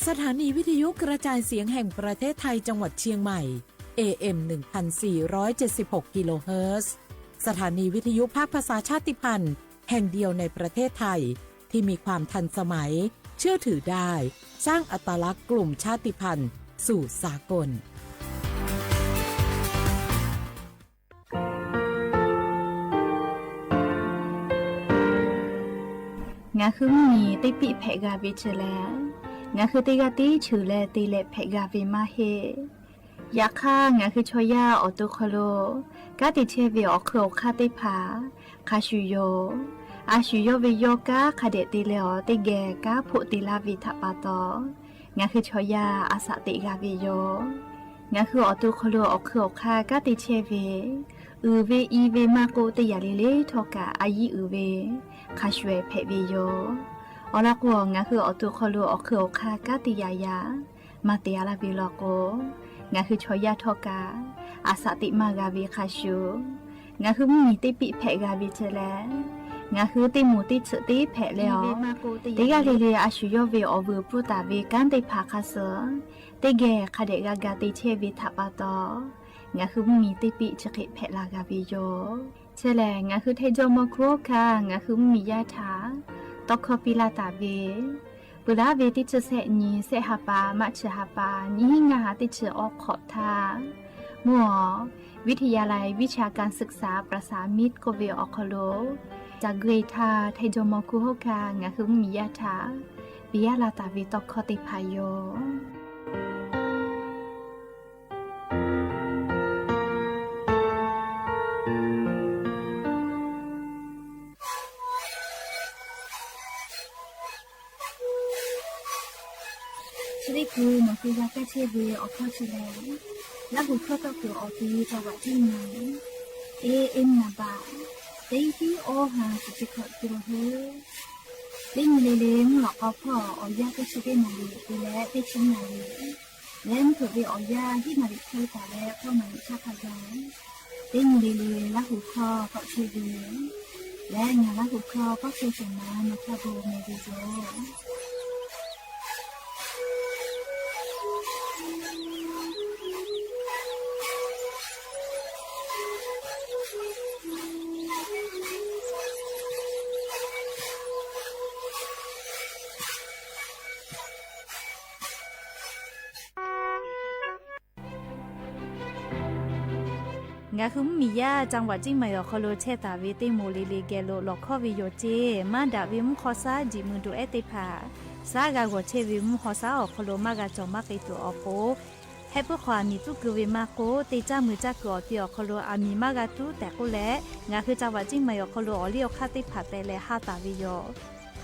สถานีวิทยุกระจายเสียงแห่งประเทศไทยจังหวัดเชียงใหม่ AM 1476 กิโลเฮิรตซ์สถานีวิทยุภาคภาษาชาติพันธุ์แห่งเดียวในประเทศไทยที่มีความทันสมัยเชื่อถือได้สร้างอัตลักษณ์กลุ่มชาติพันธุ์สู่สากลงาคือมีติปิเพกาวิชแลงาคือติกาติฉือแลติเลเพกาวิมาเฮยาค่างาคือชอยาออตุคโลกาติเชวิออคโคคาติผาคาชุโยอาชุโยวิโยกาคาเดติเลอติแกกาพุติลาวิทปาตองาคือชอยาอาสติกาวิโยงาคือออตุคโลออคโคคากาติเชวิอือเวอีเวมาโกติยาลิเลทอกาอายีอือเวคาชเวเพวิโยอลักวงงาคืออตุคโลอคืออคากาติยายามาเตียลาบิลโกงาคือชอยาทอกาอาสติมากาวิคาชูงาคือมีติปิเพกาวิเจแลงาคือติมูติสติเพเลอติกาลิเลอาชุโยเวอเวปุตาเวกันติภาคาเสติเกคาเดกากาติเชวิทัปาตองาคือมีติปิจกิเพลากาวิโยเชแลงาคือเทโจโมโคคางาคือมียาถาตอกคอปิลาตาเวปุลาเวติเชเสนีเสหปามัชหปานิหิงาติเชออกขอทามัววิทยาลัยวิชาการศึกษาประสานมิตรโกเวออคโลจากเกรทาไทโจโมคุโฮคางาคือมียาถาปิยาลาตาเวตอกคอติพายโยชริกูมาคือยาแก้เชื้อเวออกข้อชิเลแล้วหูข้อต่อตัวออกดีจังหวะที่ไหนเอ็มนาบาเต็งที่โอหาสุจิขอตัวเฮเต็งเลเลงหลอกเอาพ่อออยาแก้เชื้อได้มาเลยดูแลได้ชิ้นมาเลยแล้วถือเวออยาที่มาดิเคยแต่แล้วเข้ามาชาพยาเต็งเลเลแล้วหูข้อก็เชื้อเวและงานแล้วหูข้อก็เชื้อสมามาคาโบเมดิโซงาคุมมียาจังหวัดจิงไม่อคโลเชตาวิติโมลิลิเกโลลอคอวิโยเจมาดาวิมขอซาจิมุนดูเอติพาซากาโกเชวิมขอซาอคโลมากาจอมากไอตัวอโปให้พวกความมีตุกวิมาโกติจ้ามือจักกอติอคโลอามีมากาตุแต่ก็และงาคือจังหวัดจิงไม่อคโลอลิโอคาติพาแต่และฮาตาวิโย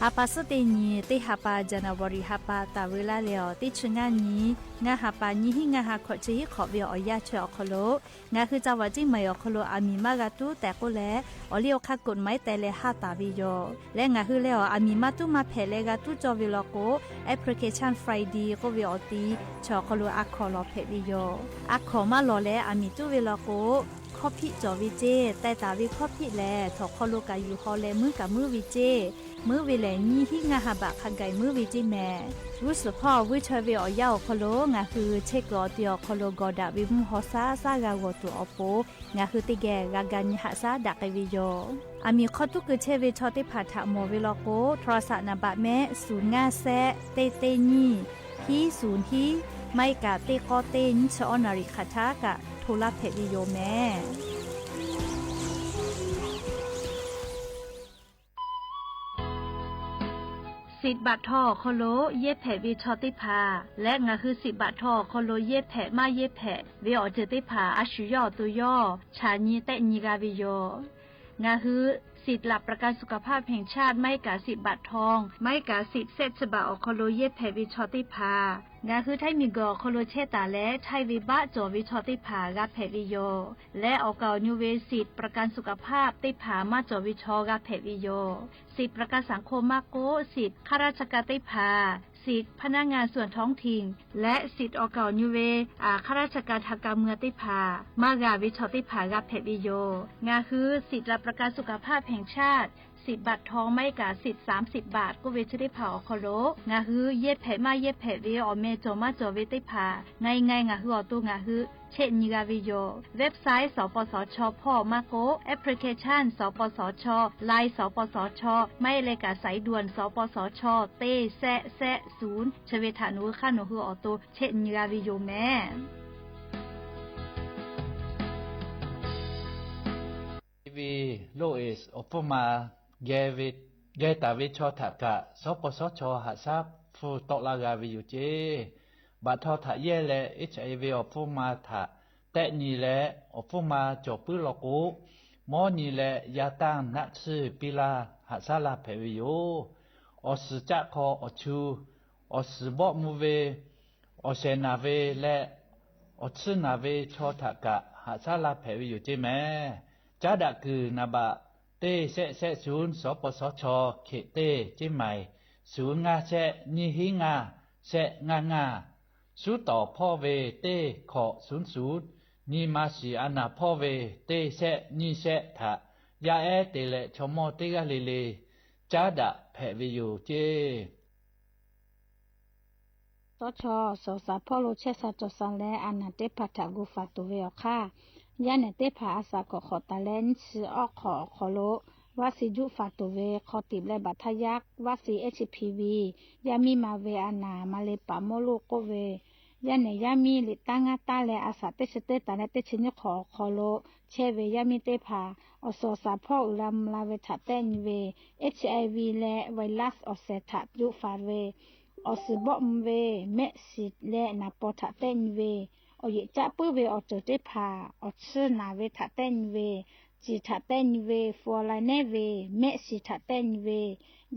ฮาปาสเตนีติฮาปาจานาวริฮาปาตาเวลาเลอติชงานีงาฮาปานีหิงาฮาขอจีขอเวียอยาเชอคโลงาคือจังหวัดจิงไม่อคโลอามีมากาตุแต่ก็และอลิโอคากฎหมายแต่และฮาตาวิโยและงาคือเลออามีมาตุมาเพเลกาตุจอวิโลโกแอปพลิเคชัน Friday ก็เวียอตีชอคโลอักขอลอเพวิโยอักขอมาลอและอามีตุวิโลโกคอพิจอวิเจแต่ตาวิคอพิแลถอคโลกาอยู่ฮอแลมือกับมือวิเจมือวิแลนี่ที่งาหาบะคังไกมือวิจิแม่รู้สึกพ่อวิชเวอยาวคโลงาคือเช็กรอเตียวคโลกอดาวิมฮอซาซากาวตัวอโปงาคือติแกกากันหาซาดักวิโยอามีข้อตุกเชเวชอติผาถะโมวิโลโกโทรศัพท์นาบะแม่ศูนย์งาแซเตเตนี่ที่ศูนย์ที่ไม่กะเตกอเตนชอนาริคาทากะโทรเพวิโยแม่สิบบาททอคโลเย็บแผลวิชอติพาและงาคือสิบบาททอคโลเย็บแผลมาเย็บแผลวิออเจติพาอาชุยอตุยอชาญีเตญิกาวิโยงาคือสิทธิ์หลับประกันสุขภาพแห่งชาติไม่กะสิบบาททองไม่กะสิทธิ์เซตฉบับอคโลเย็บแผลวิชอติพางาคือไทมีกอคโลเชตาและไทวิบะจอวิชอติพากาแผลวิโยและออกเกานิเวสิทธิ์ประกันสุขภาพติพามาจอวิชอกาแผลวิโยสิทธิ์ประกันสังคมมาโกสิทธิ์ข้าราชการติพาสิทธิ์พนักงานส่วนท้องถิ่นและสิทธิ์ออกเกานิเวข้าราชการทางการเมืองติพามากาวิชอติพากาแผลวิโยงาคือสิทธิ์รับประกันสุขภาพแห่งชาติ 10 บาททองไม่กะสิทธิ์30 บาทก็เวชได้ผ่าคอโลงาฮือเย็ดแผมาเย็ดแผเวอเมโจมาจอเวได้ผ่าง่ายงาฮืออตัวงาฮือเช่นนิกาวิโยเว็บไซต์สปสชพ่อมาโกแอปพลิเคชันสปสชไลน์สปสชไม่เลยกะสายด่วนสปสชเต้แซะ0ชเวทานุค่าหนูฮืออตัวเช่นนิกาวิโยแม่วีโลเอสอปมาเยวิดเยตาวิชอถักกะสปสชหาซับฟูตกลากาวิอยู่เจบัดทอถะเยเลเอชไอวีอปมาถะแต่นี่แลอปมาจบปื้อลอกูมอนี่แลยาตังนักซื้อปิลาหาซาลาเพวิโยอสจักคออชูอสบอกมูเวอเซนาเวและอซึนาเวชอถักกะหาซาลาเพวิอยู่เจแม่จาดะคือนาบะเต้เซศูนย์สปสชเขเต้จิใหม่ศูนย์งาเซนิหิงาเซงาสู้ต่อพ่อเวเต้ขอ00นี่มาสีอานาพ่อเวเต้เซนี่เซทะยาเอเตเลชมอเตกะเลจาดะแผ่วิอยู่เจสชสสาพ่อโลเชสาจสันและอานาเตปะทะกุฟาตุเวอค่ะยาเนเตผาอาสาขอตาเลนชื่อออกขอโลวาสิจุฟาตุเวขอติบและบัทยักวาสิHPV ยามีมาเวอานามาเลปาโมโลโกเวยาเนยามีลิตังาตาและอาสาเตชเตตาและเตชินขอโลเชเวยามีเตผาอสสาพ่ออุลามลาเวทะเตนเว HIV และไวรัสอเซทะจุฟาเวอสบอมเวเมสิและนาปอทะเตนเวอเยจะปื้อเวอเจอเตผาอชื่อนาเวทะเตนเวจิทะเตนเวฟัวไลเนเวเมสิทะเตนเว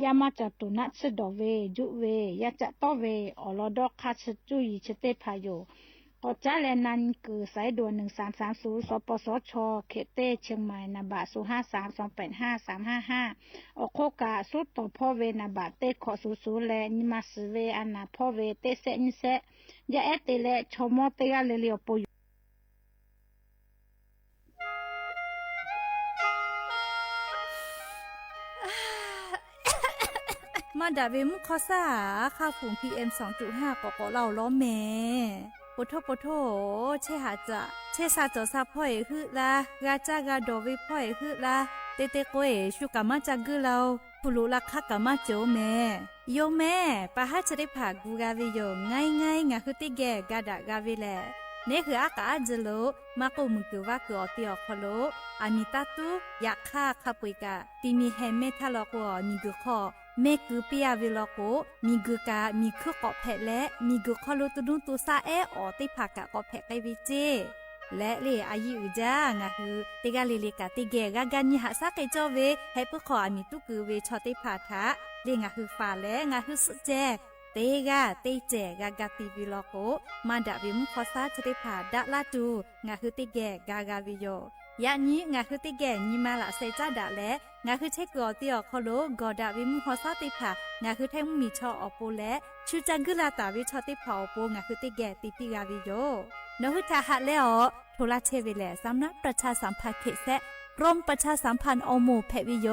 ยามาจตุนัชดอเวจุเวยาจะตอเวอลอดอคาชจุยชเตผาโยอจาแลนันคือสายด่วน1330สปสชเขตเต้เชียงใหม่นาบะ0532855355อโคกาสุดต่อพ่อเวนาบะเต้ขอ00และนิมาสเวอานาพ่อเวเต้เซนิเซยาเอเตเลชมอเตกาเลเลอปมาดาเวมุคอซ่าค่าฝุ่น PM 2.5 กกเหล่าล้อแม่ปะโทเชหาจะเชซาจอซาพ่อยฮึละกาจากาโดวิพ่อยฮึละเตโกเอชูกามาจากือเราผู้รู้ลักคักกามาโจแม่โยแม่ปะหาจะได้ผ่ากูกาเวโยง่ายงาคือติแกกาดากาเวแลเนี่ยคืออากาจโลมากูมึงคือว่ากูอติอคโลอามิตาตุอยากฆ่าขับปุยกาติมีแฮเมทาลอกวมีกุขอเมกุเปียวิลโกมีกุกามีคือกอบแผะและมีกุขอลุตุนุตุซาเอออติผักกะกอบแผะไกวิเจและเลอายุจางะคือติกาลิลิกาติเกกากันยหาซาไกจอเวให้ปุขออามิตุกุเวชอติผาทะเลงะคือฟาและงะคือสเจเตกาเตเจกากาติวิลโกมาดาวิมุขอซาจะได้ผาดะลาตูงะคือติเกกากาวิโยยะนี้งาคือติแก่ညီမလာစေကြတာလဲငါคือเช็คกอติอขอโลกอดาวิมุขอซาติผางาคือแทงมีชออโปและชูจังกุลาตาวิชอติผาอโปงาคือติแก่ติปิกาวิโยนหุทาหะและอโทรเชเวแลสำนักประชาสัมพันธ์เขตแซะกรมประชาสัมพันธ์อโมแพวิโย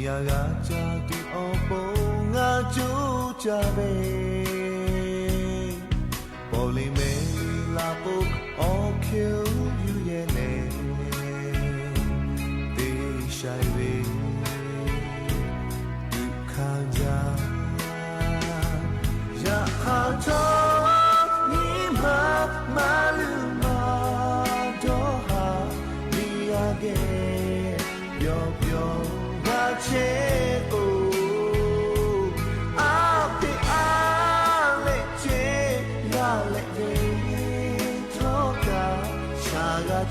ya ga cha tu opo nga chu cha be Poli me la po o kill you ye ne Te shai be Du kha ja Ya ha cha ni ma lu ma do ha ni ya ge yo yo ga che o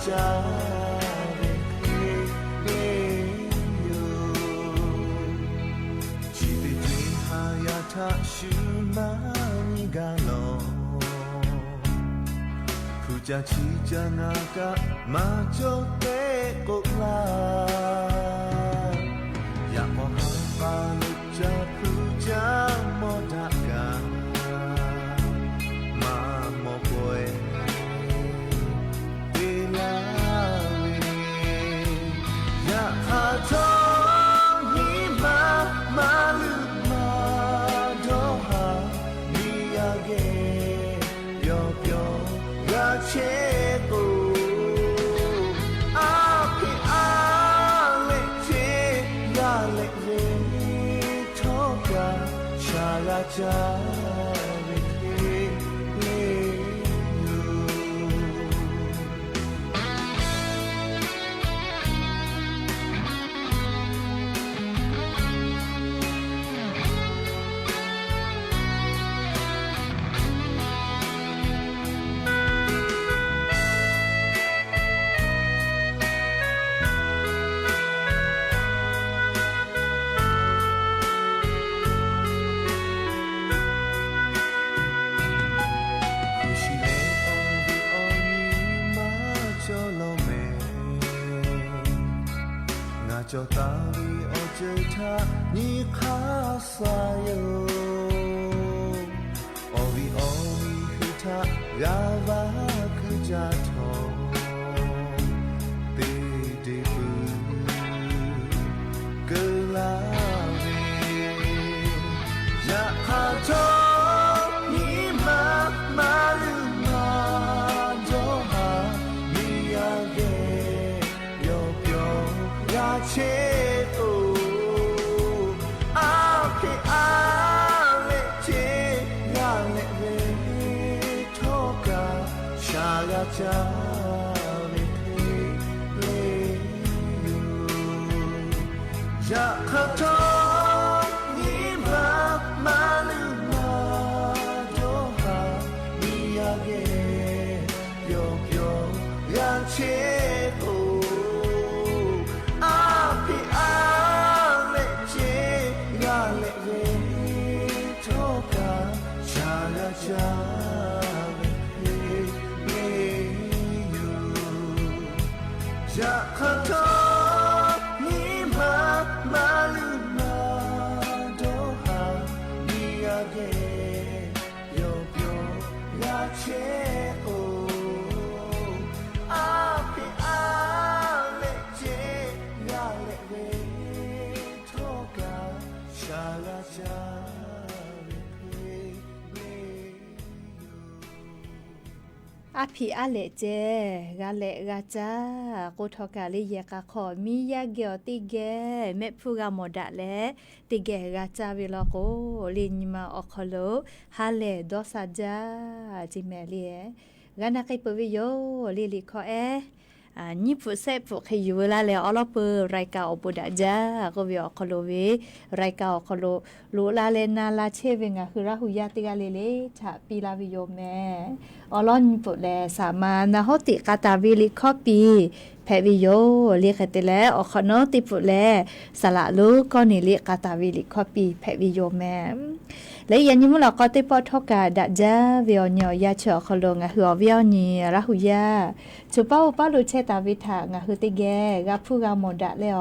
cha be yo chi te ji ha ya tha shu ma ni ga lo pu cha chi cha na ka ma cho te ko la ya mo ha pa lu cha pu cha mo da ka ma mo boy cho ta đi ở chơi tha ni kha sa yo o vi hu tha ga va khu ja tho te de bu ke la ve ya ha cho ni ma lu ma do ha ni ya ge yo pyo ya che o a ke a le che ya le ve tho ka sha ga cha ve le yo ya kha tho ni ma lu ma do ha ni ya ge yo pyo ya che oอาผีอาเลเจกาเลกาจ้ากูทอกาลีเยกาขอมียาเกียวติเกเมพูกาโมดะเลติเกกาจ้าเวลาโกลินมาออกคโลฮาเลดอซาจาจิเมเลียกานาไกปวิโยลิลิคอเอนี่ผู้เสพผู้ขยูละแล้วอลเปอรายกาอบุดาจ้าก็วิอคโลเวรายกาอคโลลูลาเลนาลาเชเวงาคือราหุยาติกาเลเลฉะปีลาวิโยแม่อลอนปุแลสามานาโหติกาตาวิลิคอปีแพวิโยเรียกเตแลอคโนติปุแลสละลูก็นี่เรียกกาตาวิลิคอปีแพวิโยแม่และยันยิมุลก็ติปอทกาดะจ้าเวียญอยาเฉอคโลงะหัวเวียญีราหุยาจุเป้าป้าลุเชตาวิทางะหือติแกกะผู้กาโมดะเลอ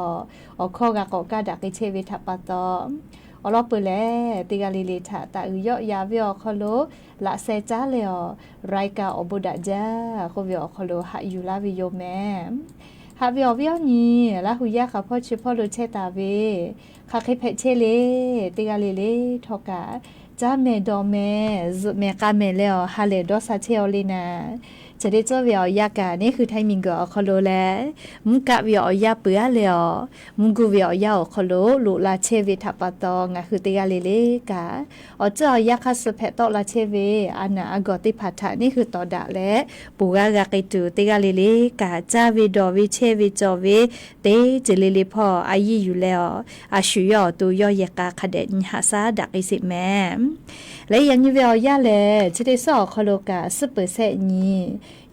อคอกะกอกะดะกิเชวิทปะตออลอเปแลติกาลิลิทะตะอึยอยาเวียคโลละเซจาเลอรายกาอบุดะจ้าโคเวียคโลหะยูลาวิโยแม หาเวียวนี่ละหุยาค่ะพ่อชื่อพ่อรู้เชตาเวค่ะเคเพเชเลติกาเลทอกาจ้าเมดอเมซุเมกาเมเลอฮาเลดอซาเชอลีนาจะได้เจ้าเวียวยากานี่คือไทมิงก็คอโลแลมุกะเวียวยาเปื้อเลยมุกูเวียวยาคอโลลุลาเชวิทัปตองะคือติกาเลกาเจ้ายาคัสเพตอลาเชเวอานาอากอติพัทะนี่คือตอดะและปูกากากิตูติกาเลกาจาวิดอวิเชวิจอเวเตจิเลพออายีอยู่แล้วอาชุยอตูยอยกาคเดนหาซาดักอิสิแม่และยังเวียวยาแลจะได้สอคอโลกา10%นี้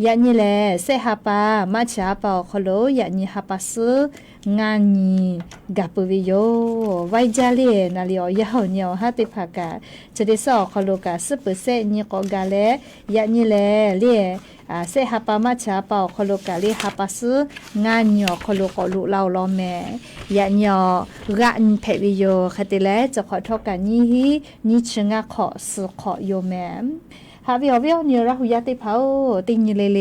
ยานี่แลเซฮาปามาชาปาคอโลยานี่ฮาปาซึงานนี้กับปวิโยไว้จาเลนาลิอยาวเหนียวฮาติภากาจะได้สอคอโลกา10%นี้ก็กาแลยานี่แลเลียเซฮาปามาชาปาคอโลกาเลฮาปาซึงานนี้คอโลกอลุลาวลอแม่ยานี่กะนเพวิโยคติแลจะขอทอกันนี้ฮีนี่ชงะขอสุขอโยแม่หาเวียวนี่ราหุยาติเผาติงเล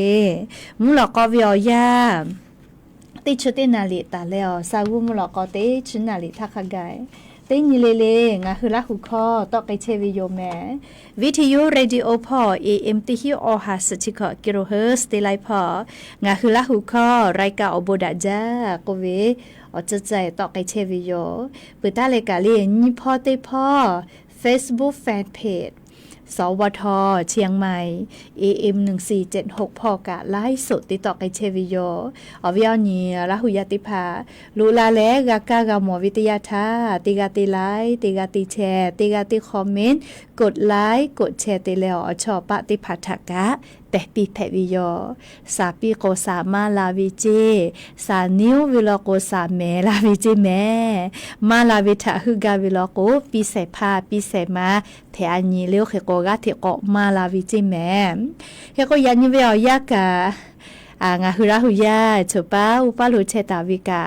มุหลอกก็เวียวยาติชุตินาลิตาแล้วสาวุมุหลอกก็ติชุนาลิทักขะไกติงเลงะคือราหุคอตอกไกเชวิโยแม่วิทยุเรดิโอพอ AM ติฮิออหาสชิคกิโลเฮิรตซ์ติไลพองะคือราหุคอรายกาอโบดาจาโกเวจะใจตอกไกเชวิโยปืตาเลกาเลนี่พอติพอ Facebook Fanpageสวทเชียงใหม่ AM 1476พอกะไลฟ์สดติดต่อไกเชวิโยอวิยนีละหุยติภาลูลาแลกากากาหมอวิทยาทาติกาติไลฟ์ติกาติแชร์ติกาติคอมเมนต์กดไลค์กดแชร์ติแล้วชอปะติภัทกะเปปีแพวิโยสาปีโกสามาลาวิเจสานิววิโลโกสาเมลาวิเจแม่มาลาวิทะฮึกาวิโลโกปีเสพาปีเสมาเทอันนี้เลี้ยวเขโกกะเทโกมาลาวิเจแม่เฮโกยันนิเวียยากะงาหุระหุยาฉปาอุปาลุเชตาวิกา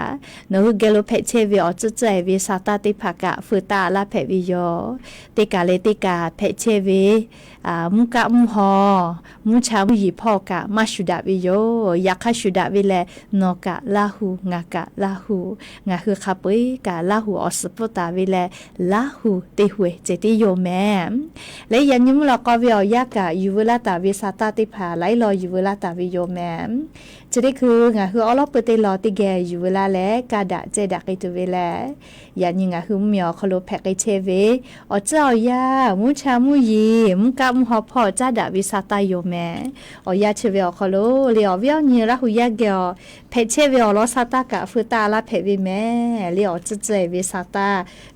โนหุเกโลเพเชวิอจุใจวิสาตาติภากะฟุตาลาเพวิโยติกาเลติกาเพเชวิมุกะมุหอมุชามุยีพ่อกะมาชุดาวิโยยาคาชุดาวิเลนกะลาหูงากะลาหูงาคือคาปุยกะลาหูอสปุตาวิเลลาหูติหวยเจติโยแม่และยันยุมลอกวิอยากะยูเวลาตาวิสาตาติภาไลลอยูเวลาตาวิโยแม่จะได้คืองาคืออลอปเตลอติแกยูเวลาแลกาดะเจดักไอตุเวเลยันยิงาคือเมียวคโลแพกไอเชเวอเจ้ายามุชามุยีมุกะมุหอพ่อจ้าดาวิสาตาโยแม่อยาเชเวอคโลเลียวเวียวนีละหุยาเกอเพเชเวอลอสาตากะฟุตาลาเพวิแม่เลียวจะเจวิสาตา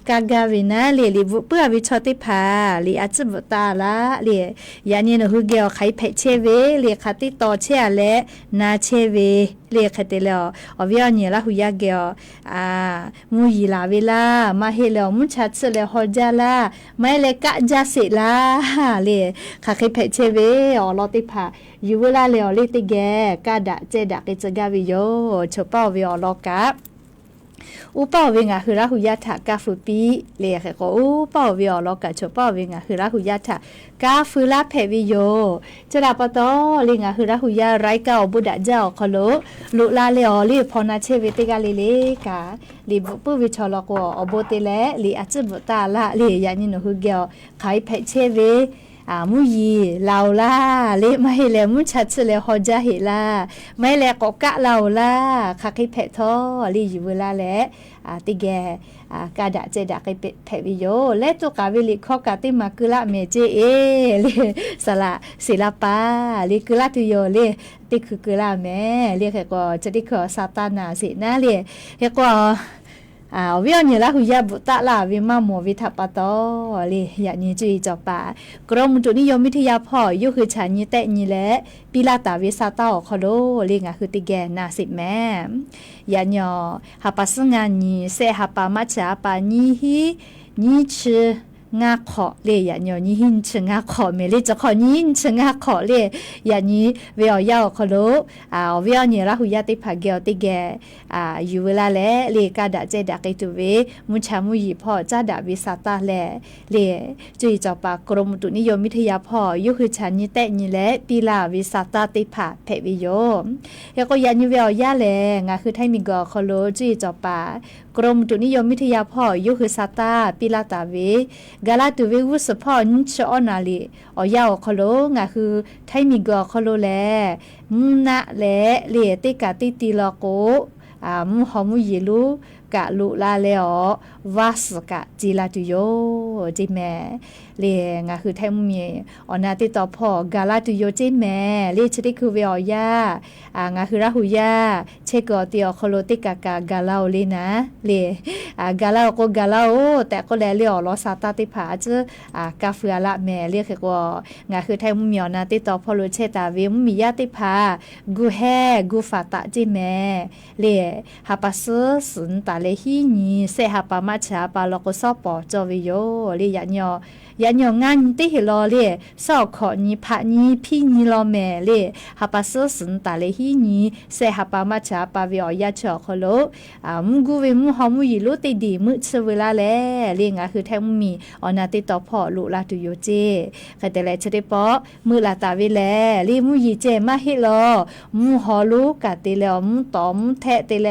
กากาวินะเลีลิบุเปื้อวิชอติภาลีอาจบุตาละเลียานีนหุเกอไขเพเชเวเลียคติโตเชและนาเชเวเลียคติเลอเวียวนีละหุยาเกอมูยีลาเวลามาเฮเลมุชัดเสเลฮอจาลาไม่เลกะจาสิลาเลียคาเคเพเชเวอลอติภายูเวลาเลอลิติแกกาดะเจดะกิจกาวิโยชปอวิอลอกะอุปาเวงาคือราหุยาทะกาฟุปีเลียค่ะก็อุปาวิอลอกะชปอเวงาคือราหุยาทะกาฟุลาเพวิโยจะดาปตอลิงาคือราหุยาไรกาบุดะเจ้าคโลลุลาเลอลิพอนาเชเวติกาเลกาลิบุปุวิชอลอกอโบเตเลลิอาจบุตาละลิยานิโนหุเกอไคเพเชเวมุยีลาวลาเลไม่เลมุชัดเลฮอจาเฮลาไม่เลกกะลาวลาคักให้เพทอลีอยู่เวลาแลติแกกาดะเจดะไปเพวิโยและตุกาวิลิขอกาติมากุละเมเจเอเลสละศิลปะลิกุละตุโยเลติคือกุละแม่เรียกก็จะได้ขอซาตานาสินะเลเฮก็วิญญาณหุยาบุตะลาวิมาโมวิทัปตอลีอยากนี้จุยจบปากรมจุนิยมวิทยาพ่อยุคือฉันนี้แต่นี้แหละปิลาตาวิซาตาคอโลลีงาคือติแกนาสิแม่ยานยอหาปัสงานีเซหาปามัจฉาปานีฮีนีชื งาขอเลยอย่าหยอนี้หินชงาขอเมเลยจะขอยินชงาขอเลยอย่านี้เวียวยาวขอโลเวียเนี่ยราหุยาติผาเกลติแกอยู่เวลาแลเลยกาดาเจดากิตุเวมุชามุยีพ่อจ้าดาวิสาตาแลเลยจุยจอปากรมอุตุนิยมวิทยาพ่อยุคือฉันนี่แต่นี่แหละปีลาวิสาตาติผาเพวิโยแล้วก็ยันอยู่เวียวยาแลงาคือไทมิกอขอโลจุยจอปากรมอุตุนิยมวิทยาพ่อยุคือสาตาปีลาตาเวกาลาตุเววุสพ่อนิชอนาลีอยาวขอโลงาคือไทมิกอขอโลแลมุนะแลเลติกาติติลอโกมุหอมุยิลูกะลุลาเลอวาสกะจิลาตุโยจิแม่เลงาคือแทมุมีอนาติตอพ่อกาลาตุโยจิแม่เลชติคือเวอยางาคือราหุยาเชกอติอโคโลติกากากาลาโอเลนะเลกาลาโกกาลาโอแต่ก็แลเลอลอซาตาติผาจกาเฟือละแม่เรียกก็งาคือแทมุมีอนาติตอพ่อโลเชตาเวมุมียาติผากูแฮกูฟาตะจิแม่เลฮาปัสสุนตาเลฮีนีเซฮาปามาชาปาลอกซอปอจอวิโยเลยะญองานติฮิลอเลซอขอนีพะนีพี่นีลอแม่เลฮาปัสสุนตาเลฮีนีเซฮาปามาชาปาวิอยาชอคโลมุกูเวมุฮอมุยิโลติดีมุชเวลาแลเลงาคือแทมุมีอนาติตอพ่อลุลาตุโยเจคแต่แลชะเดปอมือลาตาเวแลลีมุยิเจมาฮิลอมุฮอลูกะเตเลมุตอมแทเตเล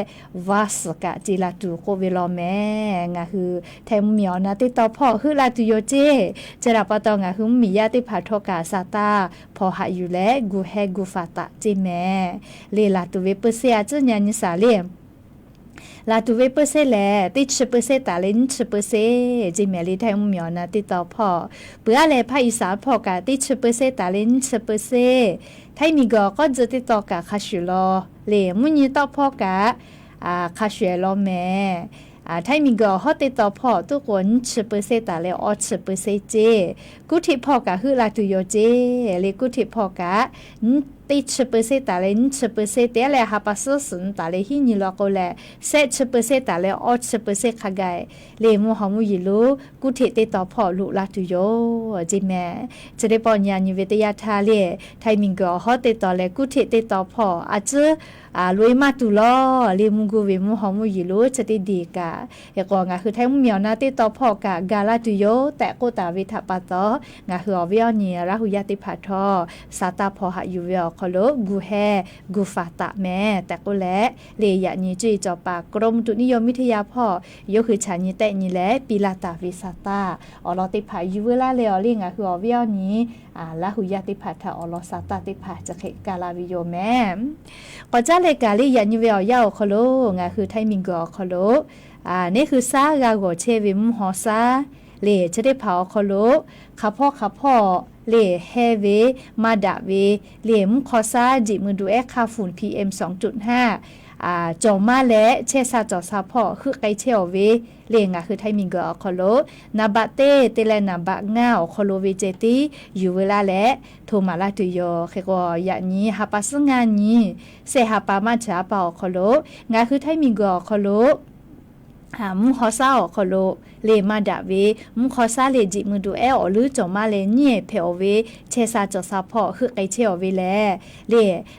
วาสกะจิลาตุโคเวลอแม่งาคือแทมุมีอนาติตอพ่อคือลาตุโยเจเจราปะตองะคือมียาติผาทกาซาตาพอหาอยู่แลกูแฮกูฟาตะจิแม่เลลาตุเวเปเซียจญานิสาเลลาตุเวเปเซแลติชเปเซตาเลนชเปเซจิเมลีไทมุมีอนาติตอพ่อเปือแลภาอีสานพ่อกะติชเปเซตาเลนชเปเซไทมีก็จะติตอกะคาชุลอเลมุญตอพ่อกะคาชุลอแม่ไทมีก็ฮอติตอพ่อทุกคน10%ตาเลอ10%เจกุทิพ่อกะคือลาตุโยเจเลกุทิพ่อกะติ10%ตาเล10%เตเลหาปัสสุนตาเลหินิลอโกแล10%ตาเลอ10%คาไกเลมุฮอมุยิลูกุทิติตอพ่อลุลาตุโยจิแม่จะได้ปอญญาณิเวทยาทาเลไทมีก็ฮอติตอเลกุทิติตอพ่ออาจลุยมาตุลอเลมุกูเวมุฮอมุยิลูจะติดีกะยกงาคือแท้มุมีอนาติตอพ่อกะกาลาตุโยแต่โกตาวิทะปะตองาคืออเวียนีราหุยาติผาทอซาตาพอหะอยู่เวียคโลกูแฮกูฟาตะแม่แต่ก็แลเลยะนีจุยจอปากรมตุนิยมวิทยาพ่อยกคือฉันนี่แต่นี่แหละปีลาตาวิสาตาอลอติผาอยู่เวลาเลอลิงาคืออเวียนีราหุยาติผาทะอลอซาตาติผาจะเขกาลาวิโยแม่ก็จะเลยกาลิยะนีเวียยาวคโลงาคือไทมิงกอคโลนี่คือซากาโกเชวิมหอซาเลจะได้เผาคโลขับพ่อเลเฮเวมาดาเวเลมคอซาจิมือดูค่าฝุ่น PM 2.5จอมาและเชซาจอซาพ่อคือไกเชลเวเลงาคือไทมิงกอคโลนาบะเตเตเลนาบะงาคโลเวเจติอยู่เวลาและโทมาลาตุโยเคก็ยะนี้หาปัสงานนี้เซหาปามาจาปาคโลงาคือไทมิงกอคโลมุขอซาอคโลเลมาดาเวมุขอซาเลจิมือดูอหรือจอมาเลเนี่ยเพอเวเชซาจอซาพ่อคือไกเชอเวแลเล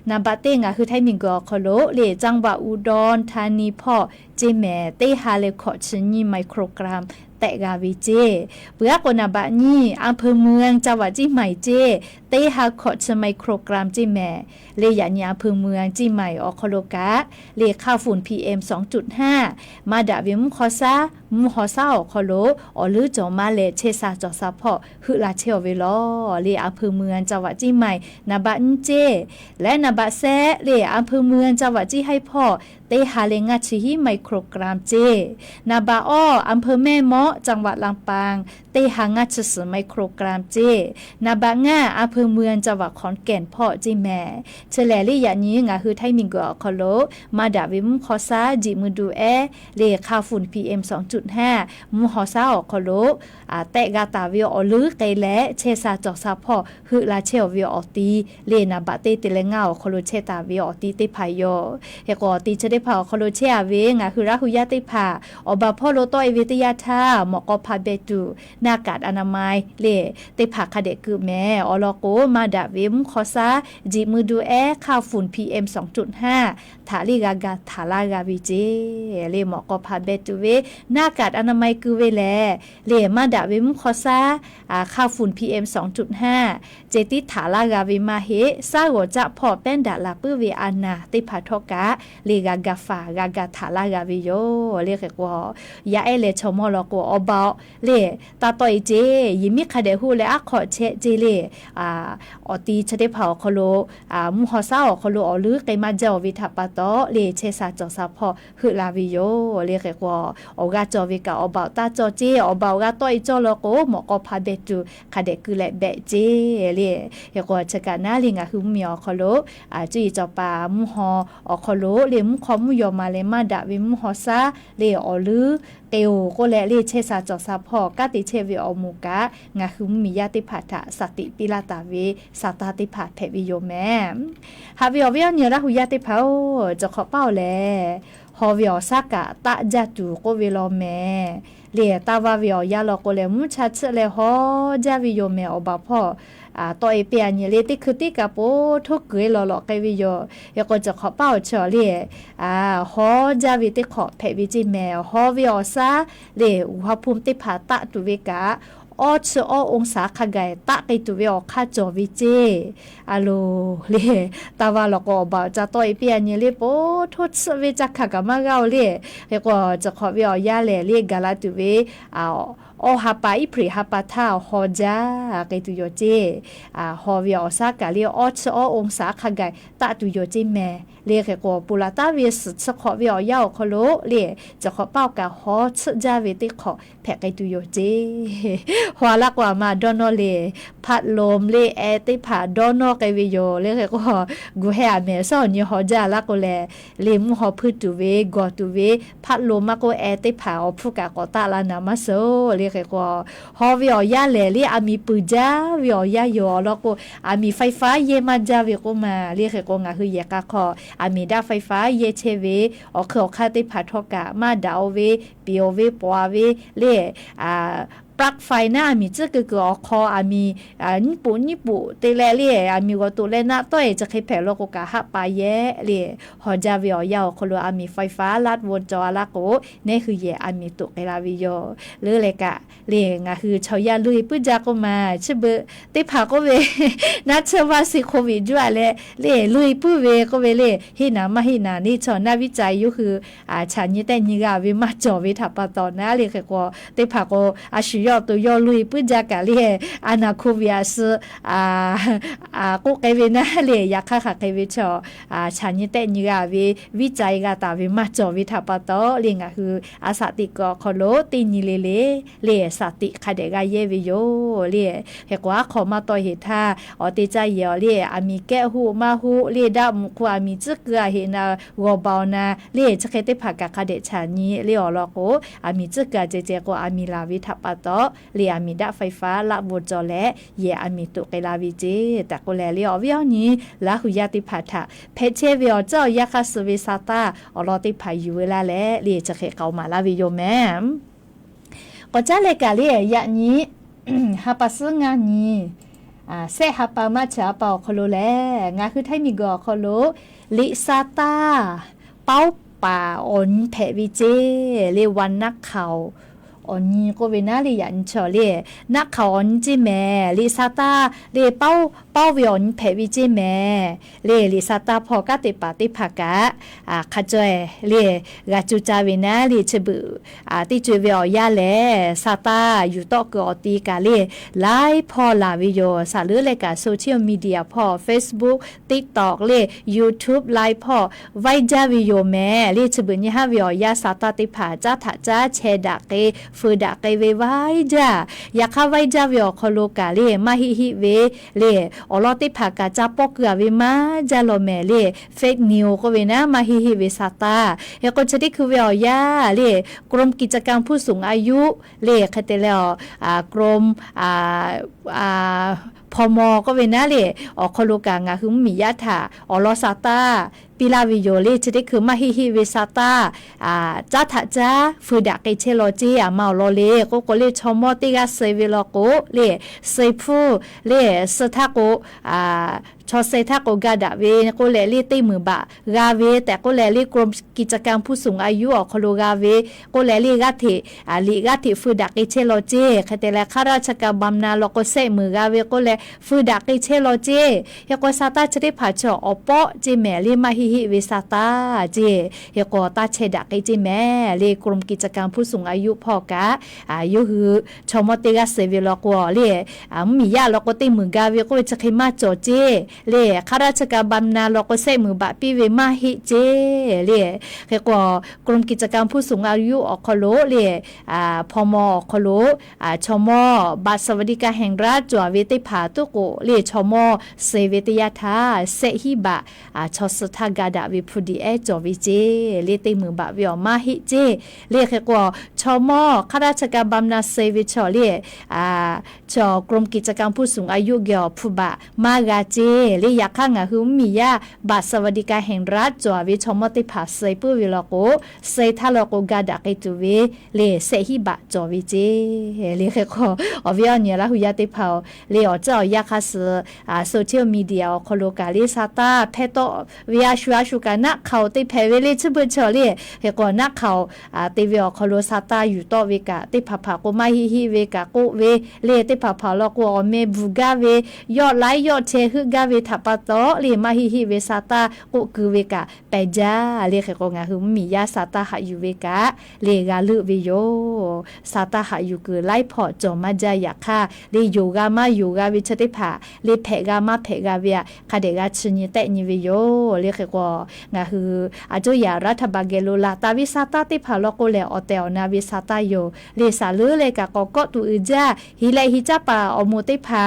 นาบะเตงาคือไทมิงกอคโลเลจังหวัดอุดรธานีพ่อเจแม่เตฮาเลขอชนีไมโครกรัมแต่กาวิเจเปือกนาบะนี่อำเภอเมืองจังหวัดจีใหม่เจเตฮาขอชไมโครกรัมจิแม่เลยะญาอำเภอเมืองจีใหม่อคโลกะเลค่าฝุ่น PM 2.5 มาดาเวมุขอซามุขอซาอคโลอหรือจอมาเลเชซาจอซาพ่อคือลาเชเวลอเลอำเภอเมืองจังหวัดจีใหม่นาบะเจและนาบะแซเลอำเภอเมืองจังหวัดจีให้พ่อเตฮาเลงาชิฮิไมโครกรัมเจนาบะอ้ออำเภอแม่เมาะจังหวัดลำปางเตหางาชสไมโครกรัมเจนาบะง่าอำเภอเมืองจังหวัดขอนแก่นพ่อจีแม่เฉลลี่ยะนี้งาคือไทมิงกอคโลมาดาวิมุขอซาจิมือดูเลค่าฝุ่น PM 2.5 มุขอซาอคโลแตกาตาวิอหรือไกแลเชซาจอซาพ่อคือลาเชวิออตีเลนาบะเตเตเลงาอคโลเชตาวิออตีเตพายอเฮกอตีจะได้ เผาคอโลเชียเวงคือราหุยาติผาอบาพ่อโลโตเอวิทยาธาหมอกอพาเบตูหน้ากาดอนามัยเลติผาคาเดคือแม่อลโกมาดาเวมคอซาจิมือดูแอค่าฝุ่น PM 2.5 ถาลิกากาถาลากาวิเจเลหมอกอพาเบตูเวหน้ากาดอนามัยคือเวแลเลมาดาเวมคอซาค่าฝุ่น PM 2.5 เจติถาลากาวิมาเฮซาโกจะพอเป็นดาลาปื้อเวอานาติผาทอกะเลกากาฟากากาถาลากาวิโยเลเกกอยาเอเลชมอลโกอบาเลตาตอยเจยิมิคาเดฮูเลอะขอเชเจเลอตีชะเดเผาคโลมุฮอซาคโลอลือไกมาเจาวิทาปาโตเลเชซาจอซาพอฮึลาวิโยเลเกกอกาจอวิกาอบาตาจอเจอบากาตอยจอลโกหมอกอพาเบตูคาเดกุเลเบเจเลเฮกชะกานาลิงาฮึมมีอคโลจุยจอปามุฮอคโลเลมุคอมุยอมาเลมาดาวิมุฮอซาเลอลือเตโอก็และเลเชซาจอซาพอกาติเชวิออมูกางาคึมมียาติผาทะสติปิลาตาเวสาตาติผาเพวิโยแมฮาวิอเวียเนระหุยาติผาจะขอเป้าแลฮอวิอซากะตะจัตุโกเวโลแมเลตาวาวิอยาลโกเลมุชัดเลฮอจาวิโยแมอบาพอตัวเอเปียนี่เลติคือติกะโปทุกเกยหล่อๆไกวิโยยก็จะขอเป้าเฉลีฮอจาวิติขอเพวิจิแมฮอวิอซาเลอุณหภูมิติผาตะตุเวกะออชอองศาขไกตะไกตุเวอคาจอวิเจอะโลเลตาวาลก็บ่จะตัวเอเปียนี่เลโปทุสเวจักขะกะมะเกาเลก็จะขอวิอยาเลกาลาตุเวโอฮาปาอิพริฮาปาทาฮอจาไกตุโยเจฮอวิอซากะเลออชอองศาขไกตะตุโยเจแมเลเกก็ปุลาตาเวสสขอวิอยาคโลเลจะขอเป้ากะฮอชจาเวติขอแพไกตุโยเจหัวลักว่ามาดอนอเลพัดลมเลแอติผาดอนอไกวิโยเลเกก็กูเฮอเมซอนี่ฮอจาลักโลเลมุฮอพืตุเวกอตุเวพัดลมมะโกแอติผาอพุกะกอตาลานามาโซเลเกก็ฮอวิอยาเลอามีปุจาวิอยาโยแล้วก็อามีไฟฟ้าเยมาจาเวก็มาเลเกก็งาคือเยกะขออามีดาไฟฟ้าเยเชเวอเคอคาติผาทอกะมาดาวเวปิโอเวปวาเวเลปลั๊กไฟหน้ามี这个คอมีญี่ปุ่นเตเลเลมีว่าตัวเลน่าต้อยจะเคยแผ่โลกกะฮะปาเยเลฮอจาวิอยาคนละมีไฟฟ้าลัดวงจรละโกนี่คือเยมีตุกเอลาวิโยหรือเลยกะเลงะคือชาวยาลุยปุจาก็มาชเบติผาก็เวนัดเชวาสิโควิดด้วยเลลุยปุเวก็เวเลหินามาหินานี่ชอนาวิจัยอยู่คือฉันนี่แต่นี่กะวิมาจอวิทัปตอนนะเลคือก็ติผาก็อาชิยอตัวยอลุยปุจากะเลอนาโควิอาสก็ไกเวนะเลอยากค่ะไกเวชอฉันนี่แต่นี่กะวิจัยกะตาวิมาจอวิทัปตอเลงะคืออาสติกคโลตินิเลสติคาเดกาเยวิโยเลเฮกว่าขอมาต่อเหตุท่าอติใจเยอเลอามีแก้หูมาหูเลดามุความีจึกเกเฮนาวอบาวนาเลจะเคติผักกะคาเดชานี้เลอลอโกอามีจึกกะเจเจโกอามีลาวิทัปตอเลอามีดาไฟฟ้าละวจอและเยอามีตุเกลาวิเจแต่ก็แลเลอวิอนี้ละหุยาติผัทะเพเชวิอเจ้ายาคาสเวซาตาอลอติพายุเวลาและเลจะเคเกามาลาวิโยแมก็จะเลยกะเลยยะนี้ฮาปัสงานี้เซฮาปามาชาเปาคโลแลงาคือไทมีกอคโลลิซาตาเป้าป่าอ่อนแผวิเจเลวันนักเขาอันนี้ก็เป็นอะไรอย่างเฉลี่ยนักข่าวจีแม่ลิซาตาเลเป้าวิอนเพวิจีแม่เลลิซาตาพอกาติปาติภากะขจอยเลกาจูจาวินาลิชบุติจวิอยาเลซาตาอยู่ต่อกอตีกาเลไลฟ์พอลาวิโยสาลือเลกาโซเชียลมีเดียพอ Facebook TikTok เล YouTube ไลฟ์พอไว้จาวิโยแม่เลชบุนี่ฮาวิอยาซาตาติภาจ้าถาจ้าเชดาเกฟืดาไกเวไว้จ้าอยากเข้าไว้จ้าวิอคโลกาเลมาฮิเวเลอลอติผากาจ้าปอกเกเวมาจ้าโลเมเลเฟกนิวก็เวนะมาฮิเวซาตาเฮก็จะได้คือวิอยาเลกรมกิจการผู้สูงอายุเลคาเตเลกรมพมก็เวนะเลอคโลกางาคือมียะถาอลอซาตา ปีลาวิโยเลจะได้คือมาฮิเวซาตาจ้าถาจ้าฟืดาเกเชโลจีมาโลเลก็เลชมอติกาเซวิโลโกเลเซฟูเลสทาโกชอเซทาโกกาดาเวก็แลลี่ตีมือบะกาเวแต่ก็แลลี่กรมกิจการผู้สูงอายุอคโลกาเวก็แลลี่กาติลีกาติฟืดาเกเชโลจีคแต่ละข้าราชการบำนาญโลก็เซมือกาเวก็แลฟืดาเกเชโลจียก็ซาตาจะได้ผ่าจออปอจิแมลีมาฮิเวซาตาจียก็ตาเชดาเกจิแมลีกรมกิจการผู้สูงอายุพอกะอายุหือชมติกาเซเวโลก็เลมียาโลก็ตีมือกาเวก็จะขึ้นมาจอจีเลข้าราชการบำนาญเราก็เสมือบะปีเวมาฮิเจเลเฮกว่ากรมกิจการผู้สูงอายุอคโลเลพมอคโลชมบัตรสวัสดิการแห่งรัฐจวเวติผาตุโกเลชมเซเวติยาทาเซฮิบะชสทากาดาวิพุดีเอจวิเจเลติมือบะวิอมาฮิเจเลเฮกว่าชมข้าราชการบำนาญเซวิชอเลจกรมกิจการผู้สูงอายุเกี่ยวผู้บะมากาเจเลอยากข้างหืมมียาบัตรสวัสดิการแห่งรัฐจววิชมติผาเซปุวิโลโกเซทาโลโกกาดาเกตุเวเลเซฮิบะจวิเจเลเฮกอวิอเนียละหุยาติเผาเลอเจ้ายาคาสโซเชียลมีเดียโคโลกาลิซาตาเพโตวิอาชัวชูกานะเขาติเพเวเลชบุชอเลเฮกนะเขาติวิอโคโลซาตาอยู่ต่อเวกาติผาผาโกมาฮิเวกาโกเวเลติผาผาโลโกอเมบุกาเวยอดไลยอดเชฮึกาเวทัปโตเลมาฮิเวซาตาโกคือเวกาเปจาเลเฮกงาหืมมียาซาตาหาอยู่เวกาเลกาลุเวโยซาตาหาอยู่คือไลพอจอมาจายาคาเลโยกามาโยกาวิชติผาเลเพกามาเพกาเวียคาเดกาชนิเตนิเวโยเลเฮกงาฮืออาจุยารัฐบาเกโลลาตาวิซาตาติผาโลโกเลอเตอนาวิซาตาโยเลซาลือเลกากอกตุอืจาฮิไลฮิจาปาอโมติผา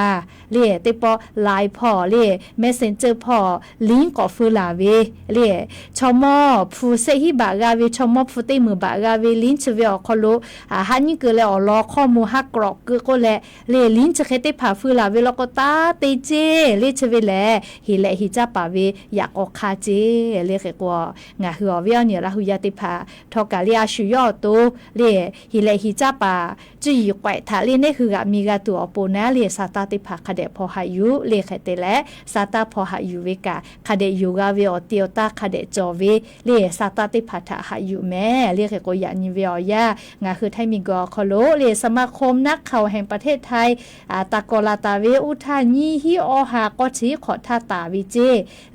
เลติปอไลพอเลเมสเซนเจอร์พอลิงก์ก็ฟูลาเวเลชมอผู้เซฮิบากาเวชมอผู้ติมือบากาเวลินชเวอคโลฮันนี่ก็เลยรอข้อมูลฮักกรอกก็เลลินชเคติผาฟูลาเวแล้วก็ตาเตเจเลชเวแลฮิเลฮิจาปาเวอยากออกคาเจเลเกกว่างาฮือเวียเนี่ยละหุยาติผาทอกาเลียชุยอโตเลฮิเลฮิจาปาจุยไกวทาเลเนคือกะมีกาตัวโปนาเลซาตาติผาคเดพอหายุเลเขเตและซาตาพอหายุเวกาคเดยูกาเวอเตียวตาคเดจอเวเลซาตาติผาทาหายุแม่เลเกกยานิเวียงาคือไทมีกอคโลเลสมาคมนักข่าวแห่งประเทศไทยตะกอลาตาเวอุทานีฮิออหาก็ชี้ขอท่าตาวิเจ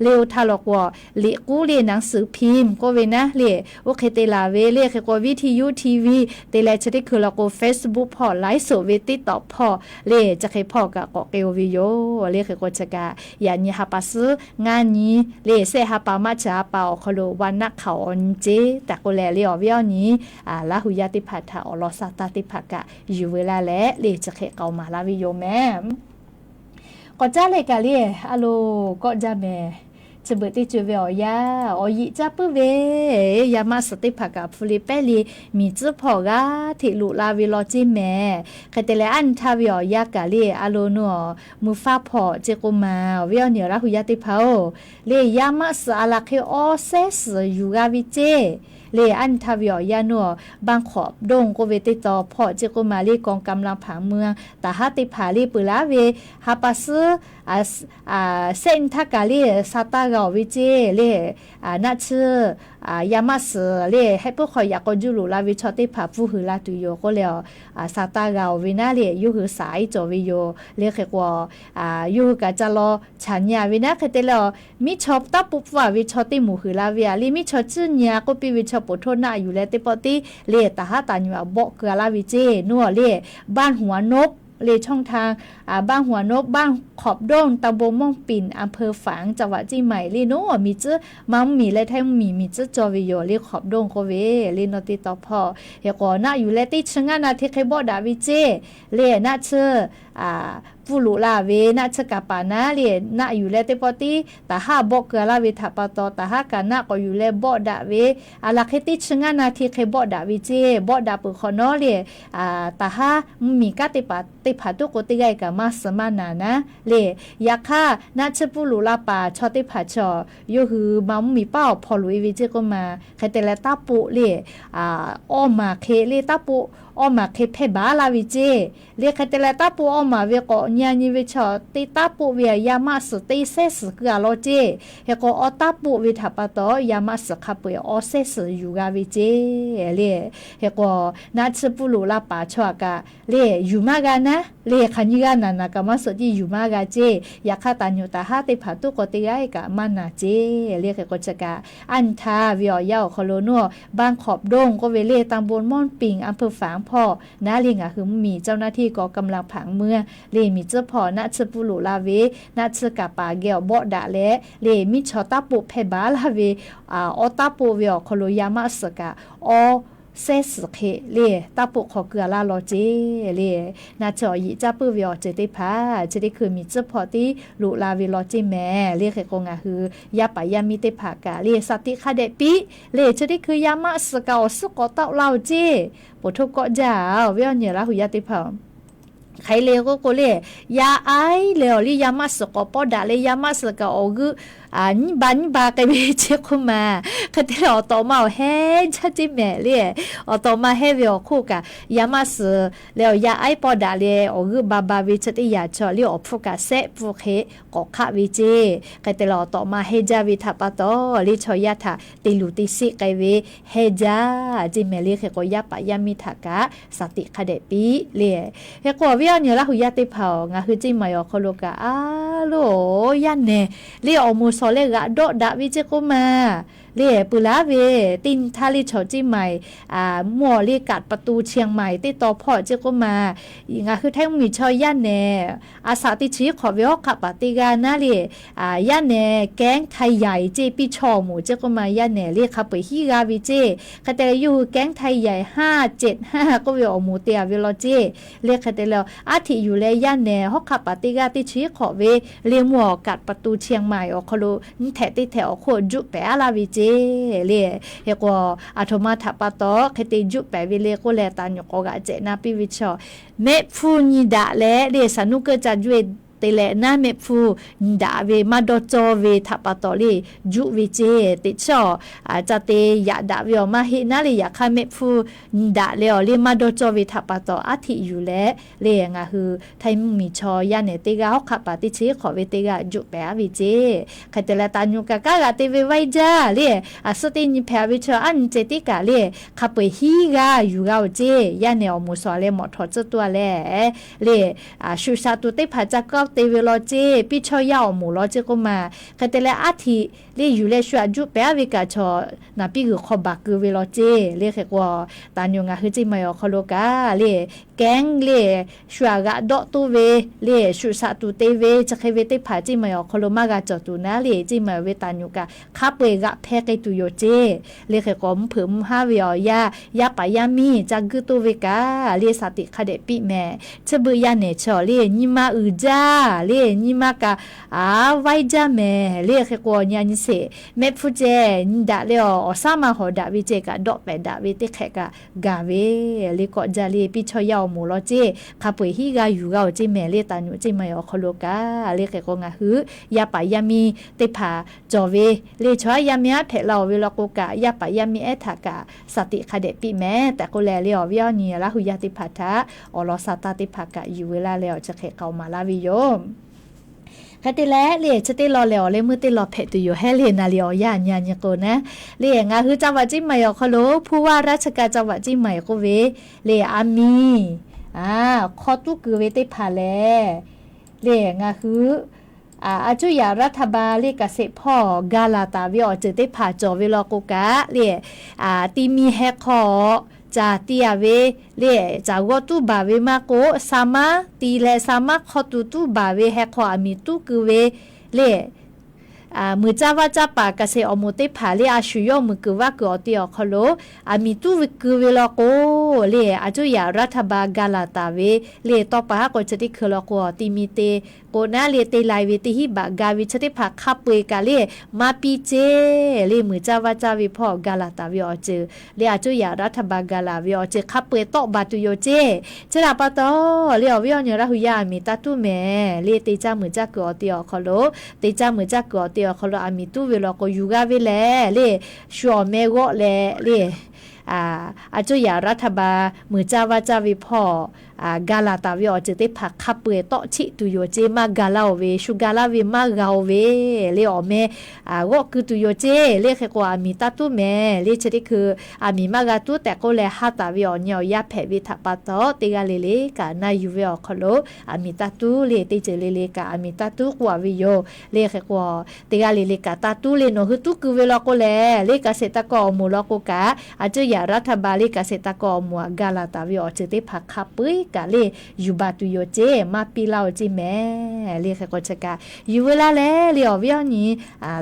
เลวทาลกวเลกูเลหนังสือพิมพ์ก็เวนะเลโอเคเตลาเวเลเกกวิทยุทีวีเตเลชติคือลก Facebook พอไลฟ์สดเวติตอบพอเลจะเคพอกะกอเกวิโยเลเกกจะกะยานีฮาปัสงานนี้เลเซฮาปามาจาเปาคโลวันนักข่าวอนเจแต่ก็แลเลอเวียนี้ลาหุยาติพัทธาอลอซาตาติภกะอยู่เวลาและเลจะเคเกามาลาวิโยแม่ก็จ้าเลยกะเลอะโลก็จะแม่จะเบิดที่จูเวียอยิจ้าปื้อเวยามาสติภกะฟูลิเปลีมีจื้อพอกะที่ลุลาวิโลจิแม่ใครแต่ละอันทาวิอยากะเลอะโลนัวมูฟาพอเจกุมาเวียเนี่ยราหุยาติภาเลยามาสอาลาเคออเซสยูกาวิเจเลอันทาวิอยานัวบางขอบดงก็เวติตอพอเจกุมาลีกองกำลังผังเมืองตาฮาติภาลีปุลาเวฮาปัสเส้นทากาลีซาตากาวิเจเลนัชยามาสเลให้พวกขอยากจูลุลาวิชอติภาฟูหือลาตุโยก็แล้วซาตากาวินาเลยูหือสายจอวิโยเลเขกว่ายูหือกะจะรอฉันยาวินาเคเตลมิชอบตาปุบว่าวิชอติหมู่หือลาเวียลิมิชอจื้ญาก็ปีวิชอปโทนาอยู่แล้วติปติเลตาหาตาญัวบอกเกลาวิเจนัวเลบ้านหัวนกเลช่องทางบ้านหัวนกบ้านขอบด้งตำบลม่องปิ่นอำเภอฝางจังหวัดจีใหม่ลีโนมีจื้อมังมีและไทยมีจื้อจอวิโยลีขอบด้งโคเวลีนอติตอพอเฮกอน่าอยู่และติชงานาที่เคบอดาวิเจเลน่าเชอ ปูลุลาเวนะชะกะปานะเลียนะอยู่แลเตปอติตาหาบอกกะลาเวทาปะตอตาหากะนะก็อยู่แลบ่ดะเวอาลาเคติชงานาทีเคบ่ดะวิเจบ่ดะปุขอนอเลียตาหามีกะติปะติผาตุโกติไกกะมาสมานานะเลยาคานะชะปูลุลาปาชอติผาชอยูหือมามีเป้าพอลุยวิเจก็มาเคเตละตาปุเลออมาเคเลตาปุออมาเคเพบาลาวิเจเรียกแต่ละตาปูออมาเวก็ญาณิเวชอติตาปูเวียยามาสติเสสกะโลเจเฮก็อตาปูวิทาปะตอยามาสคาปุออเสสอยู่กาวิเจเลเฮก็นาชปูลุลาปาชอกะเลอยู่มากานะเลคันยิกานานะกะมาสติอยู่มากาเจยาคาตาญุตาหาติผาตุกติไกกะมานาเจเรียกก็จะกะอันทาเวียยาวคโลนัวบางขอบดงก็เวเลตำบลม่อนปิงอำเภอฝางพ่อนาลิงอ่ะคือมีเจ้าหน้าที่ก็กำลังผังเมืองเลมีเจ้าพ่อณชปุลุลาเวณชกะปาเกวบ่ดะและเลมีชอตาปุเพบาลาเวอตาปุเวอคโลยามาสกะอเซสเคเลตาปุขอเกลือลาโลเจเลนาจอยิจ้าปื้อเวอเจติพาจะได้คือมีเจ้าพ่อที่ลุลาเวโลเจแม่เลเคกงอ่ะคือยาปายามิเตภากะเลสติคาเดปิเลจะได้คือยามาสกะอสกอตาลาวเจปทุกก็จ้าเวียเนี่ยละหุยาติพาใครเลวก็กูเลยยาไอเลวลียามาสกปอดาเลยยามาสกอกุนี่บันบากันไปเช็คเข้ามาคันที่เราต่อมาเฮ้ชัดจิแม่เลยต่อมาเฮ้เวลคู่กะยามาสเลวยาไอปอดาเลยกุบาบาวิชัดยาชอลีอพูกะเซพูกเฮก็ข้าวิเจคันที่เราต่อมาเฮจาวิทัปโตลีชอยาทาติลุติสิไกเวเฮจาจิแม่เลยก็ยาปายามิทากะสติคาเดปีเลยเฮก็วิเนี่ยละหุยาติเผางาคือจิมายอคโลกะโลยันเนลีอมูซอเลกะโดดะวิเจโกมาเลปุลาเวตินทาลิชอจิใหม่มัวลีกัดประตูเชียงใหม่ติต่อพ่อเจโกมาอีงาคือแท้มีชอยยันเนอาสาติชีขอเวอขับปฏิกานาเลยันเนแก๊งไทยใหญ่เจปิชอหมูเจโกมายันเนเรียกขับไปฮิกาวิเจคาเตลอยู่แก๊งไทยใหญ่575ก็เวอหมูเตียเวโลเจเรียกคาเตลอาทิอยู่แลยันเนฮอกขับปฏิกาติชีขอเวเรียมัวกัดประตูเชียงใหม่ออกคโลนแถติแถวโคจุแปอาลาวิเจเลเฮก็อาโทมาทัปะตอเคติจุไปวิเลก็แลตานยกกะเจนาปิวิชอเมฟูนิดาเลเดสนุกจะจวยเตเลนาเมฟูดาเวมาดอจอเวทัปตอลีจุวิเจติชอจะเตยาดาเวอมาเฮนาเลยาคาเมฟูดาเลอเลมาดอจอเวทัปตออาทิอยู่แลเลงาคือไทยมีชอยาเนติกาฮอกขับปฏิเชขอเวติกาจุเปอาวิเจคาเตลตานุกะกะกะเตเวไวจาเลสตินิเพอวิชออันเจติกาเลขับไปฮีกาอยู่กาเจยาเนอมุสอเลหมอทอจตัวแลเลชุซาตุเตพาจักเตเวลเจปิชอยาหมูลอเจก็มาคาเตเลอาทิเลอยู่เลชัวจุเปอาวิกาชอนาปิคือขอบักคือเวลเจเลแค่ว่าตานยงาคือจิมายอคโลกาเลแกงเลชัวกะดอตุเวเลชุซาตุเตเวจะเคเวเตพาจิมายอคโลมากาจอตุนะเลจิมาเวตานยกาคาเปกะแพกตุโยเจเลแค่ก็มเพิ่มฮาเวียยาปายามีจักกุตุเวกาเลสติคาเดปิแม่ชะบือยาเนชอเลนิมาอืจาเลนิมากะไวจาแม่เลแค่ก็ญาณิเสเมฟุเจนิดาเลอสามาหอดาวิเจกะดอกเปดาวิเตแค่กะกาเวเลก็จาเลปิชอยาหมูลอเจคาปุยฮิกาอยู่กาเจแม่เลตานุเจมายอคโลกาเลแค่ก็งาหือยาปายามีเตผาจอเวเลชอยามีเพลาเวลโกกะยาปายามีเอทากะสติคาเดปิแม่แต่ก็แลเลอวิอเนียละหุยาติภาทะอลอสาตาติภากะอยู่เวลาแล้วจะแค่เข้ามาลาวิโยคาติแลเลจะติรอแล้วเลมือติรอเพตุอยู่ให้เลนาเลียญาญาญโกนะเลงาคือจังหวัดจิใหม่อคโลผู้ว่าราชการจังหวัดจิใหม่ก็เวเลอามีขอตุกือเวติพาแลเลงาคืออาจุยารัฐบาลเลกเสพ่อกาลาตาวิอเจติพาจอเวลโกกะเลตีมีแฮคอจาเตียเวเลจากตุบาเวมาโกสามาตีเลสามาขอตุบาเวแฮคออามิตุกือเวเลมือจ้าว่าจ้าปากเกษอโมเตผาเลอาชุยอมือกือว่ากืออติอคโลอามิตุวิกือเวลโก เลอาจุยารัฐบาลกาลาตาเวเลต่อปะก็จะได้คือละก็ติมีเตโกนาเลเตไลเวติฮิบากาวิชติภาคับเปกาเลมาปีเจเลมือจาวาจาวิพ่อกาลาตาเวอเจเลอาจุยารัฐบาลกาลาเวอเจคับเปตอบาตุโยเจเจราปะตอเลอเวอเนระหุยามีตาตุเมเลเตจามือจากอเตียคอโลเตจามือจากอเตียคอโลอามิตุเวลก็ยูกาเวเลเลชัวเมโกเลอาจุยารัฐบาลมือจาวาจาวิพ่อกาลาตาวิอเจเตผักคับเปตอชิตุโยเจมากาลาเวชูกาลาเวมากาเวเลอเมก็คือตุโยเจเลแค่กว่ามีตาตุเมเลเชติคือมีมากาตุแต่ก็เลหาตาวิอเนียยาแผวิทัปะตอเตกาเลกานายูเวอคโลมีตาตุเลเตเจเลกามีตาตุกว่าวิโยเลแค่กว่าเตกาเลกาตาตุเลโนคือตุคือเวลาก็เลกาเซตะกอมูลก็กาอาจุยารัฐบาลเลกาเซตะกอมัวกาลาตาวิอเจเตผักคับเปกาเลยูบาตุโยเจมาปีลาวจิแม่เลขก็จะกายูเวลาเลอวิอนี้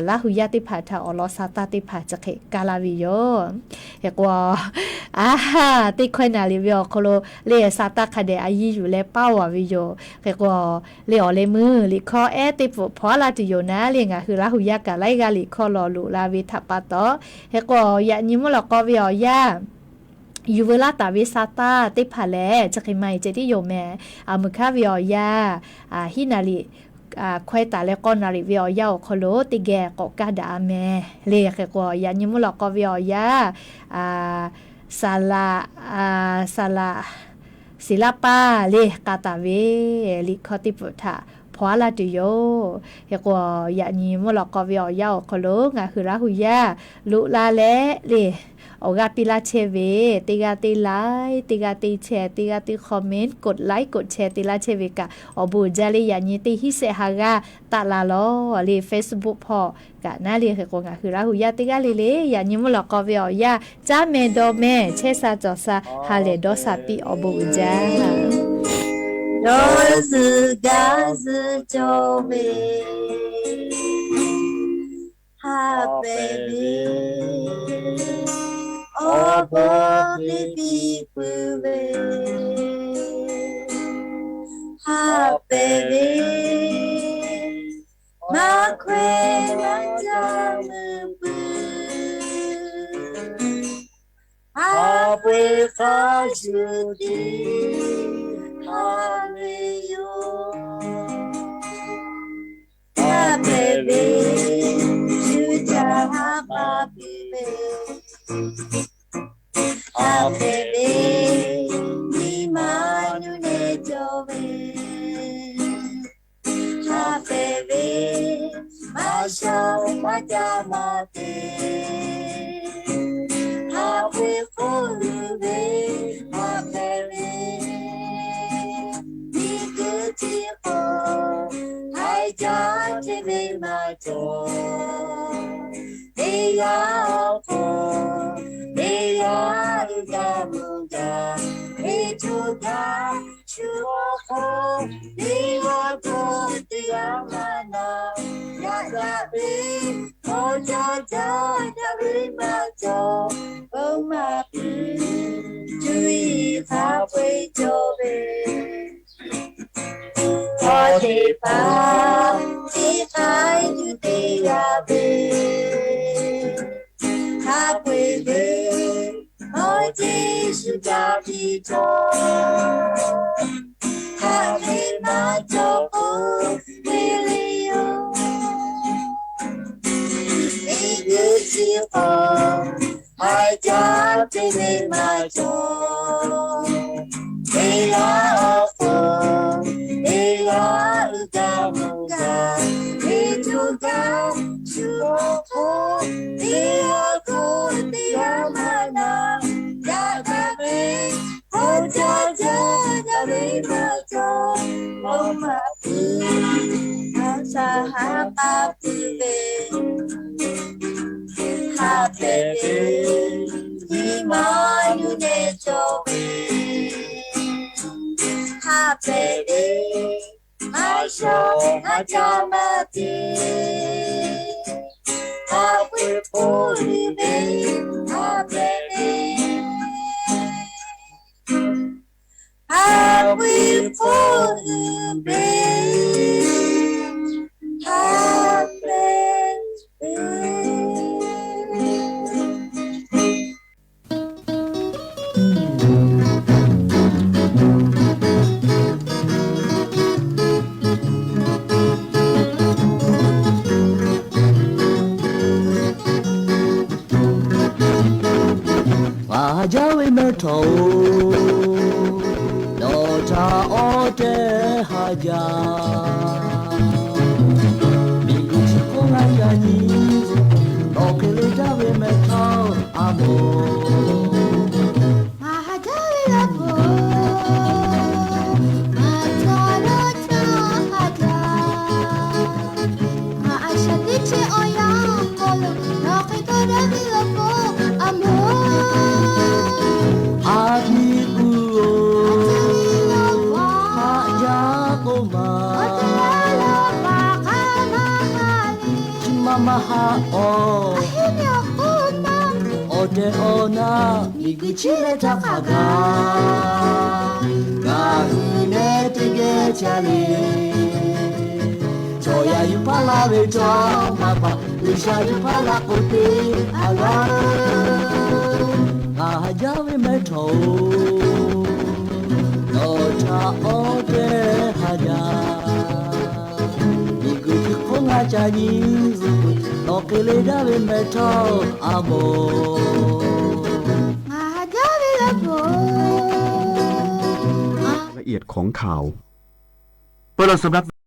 ลาหุยาติภาทาอลอซาตาติภาจะเขกาลาวิโยเฮกว่าติคอยนาลิวิอโคโลเลซาตาคาเดอายีอยู่เลเป้าววิโยเฮกว่าเลอเลมือลิคอติปุพอลาตุโยนะเลงาคือลาหุยากาไลกาลิคอลอลุลาวิทัปปะตอเฮกว่ายานิมุลกอวิอยายูเวลาตาวิซาตาติพาเลจะคิไม่เจติโยแมมุคาวิอยาฮินาลิควายตาเลกอนาริวิอยาโคโลติแกกอกาดาแมเลกกอยานิมุลกอวิอยาซาลาศิลปาเลกาตาเวลิคอติปุถาพอลาตุโยเฮกอยานิมุลกอวิอยาโคโลงาคือราหุยาลุลาเลโอกาปิลาเชเวติกาติไลติกาติแชร์ติกาติคอมเมนต์กดไลค์กดแชร์ติลาเชเวกะอบูจาลียานิติฮิเซฮากาตาลาโลลี Facebook พอกะนาลีเฮกงาคือราหุยาติกาเลยานิมุลกอเวอยาจาเมโดเมเชซาจอซาฮาเลโดซาปิอบูจาโดซกาซโจเมฮาเบบี Oh, baby, baby, my queen, my diamond blue. I will find you, dear, hallelujah. My baby, you just have my baby. Ah baby, ni manu ne jove. Ah baby, masha majamate. Ah we follow ah baby. Ni kuchi ho, hai jati me majo. Eya ho. Muga, Ejuga, Chuoko, Niwako, Diamana, Yagabi, Ojaja, Yarimajo, Omapi, Jui, Halfway Jobe. Ojipa, Jipa, Yudiabi, Halfway Sugabi to Happy Majo Willie beautiful I got in my door They are full They are Gamuga They do God to all They are good They are mana Oh, Jaja, Yarimajo, oh, my happy baby, Imanu Nejobe, happy baby, my show, Hajamati, happy baby, happy baby. Jawi meto Nota ode haja Minggu sekolah janji Okele jawi meto amor Mahajawi lapo Matolo haja Maashaditi oyang kolo Nakita rabi lapo amor Hatiku Haja koma Cuma maha oh Ode ona Minggu cile takaga Kahune tige chale Joya yupala vejo mapa Lisha yupala kote ala Hajawe meto Nota ode haja Minggu kikonga janji Okele dawe meto amor ละเอียดของข่าวเปิดสำหรับ